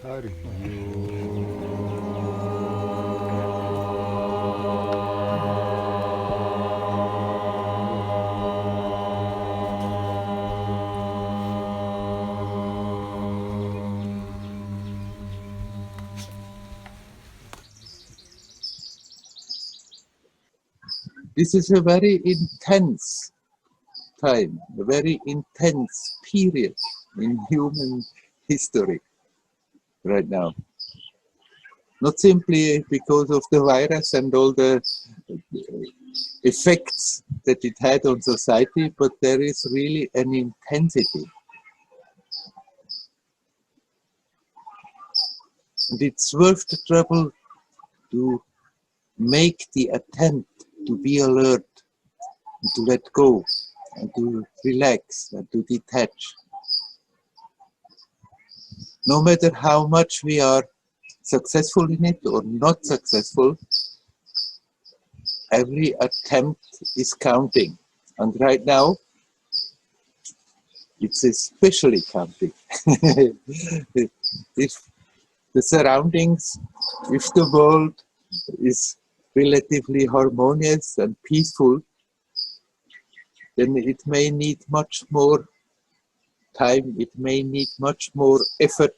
Hari This is a very intense time, a very intense period in human history right now. Not simply because of the virus and all the effects that it had on society, but there is really an intensity. And it's worth the trouble to make the attempt to be alert, and to let go, and to relax, and to detach. No matter how much we are successful in it or not successful, every attempt is counting. And right now, it's especially counting. If the surroundings, if the world is relatively harmonious and peaceful, then it may need much more time, it may need much more effort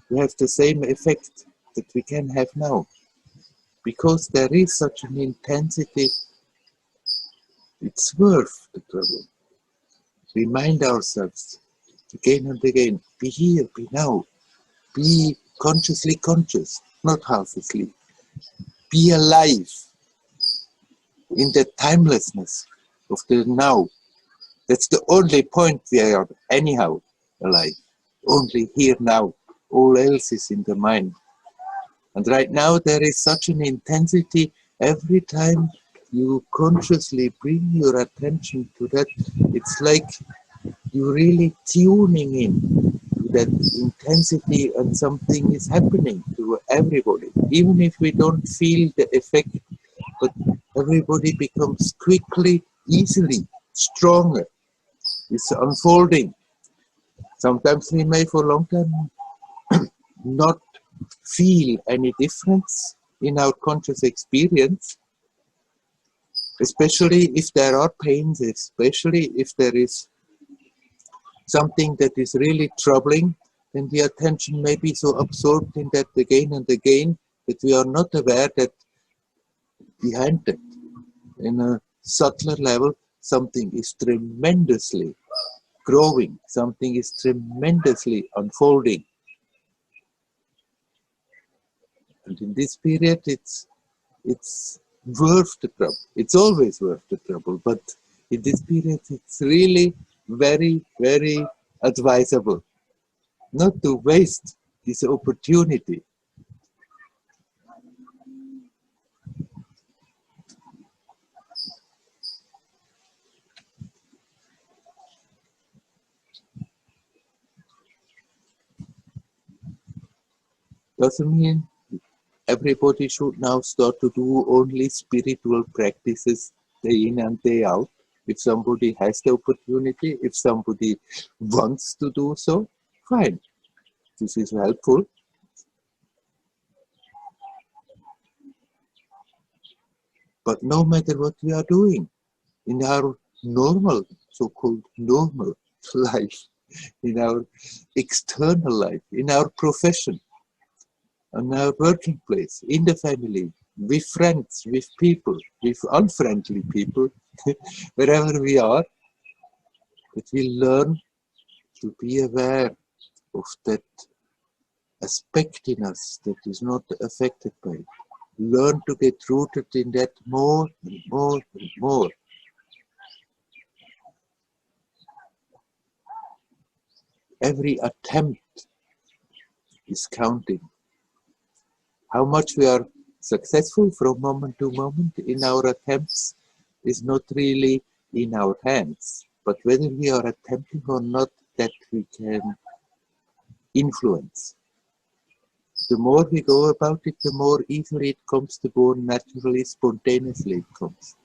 to have the same effect that we can have now. Because there is such an intensity, it's worth the trouble. Remind ourselves again and again, be here, be now, be consciously conscious, not half asleep. Be alive in the timelessness of the now. That's the only point we are anyhow alive. Only here now. All else is in the mind. And right now there is such an intensity every time you consciously bring your attention to that. It's like you're really tuning in to that intensity, and something is happening to everybody. Even if we don't feel the effect, but everybody becomes quickly, easily stronger. It's unfolding. Sometimes we may for a long time not feel any difference in our conscious experience, especially if there are pains, especially if there is something that is really troubling, then the attention may be so absorbed in that again and again that we are not aware that behind that, in a subtler level, something is tremendously growing, something is tremendously unfolding. And in this period, it's worth the trouble. It's always worth the trouble, but in this period, it's really very, very advisable not to waste this opportunity. Doesn't mean everybody should now start to do only spiritual practices day in and day out. If somebody has the opportunity, if somebody wants to do so, fine. This is helpful. But no matter what we are doing in our normal, so-called normal life, in our external life, in our profession, in our working place, in the family, with friends, with people, with unfriendly people, wherever we are, that we learn to be aware of that aspect in us that is not affected by it. Learn to get rooted in that more and more and more. Every attempt is counting. How much we are successful from moment to moment in our attempts is not really in our hands, but whether we are attempting or not, that we can influence. The more we go about it, the more easily it comes, the more naturally, spontaneously it comes.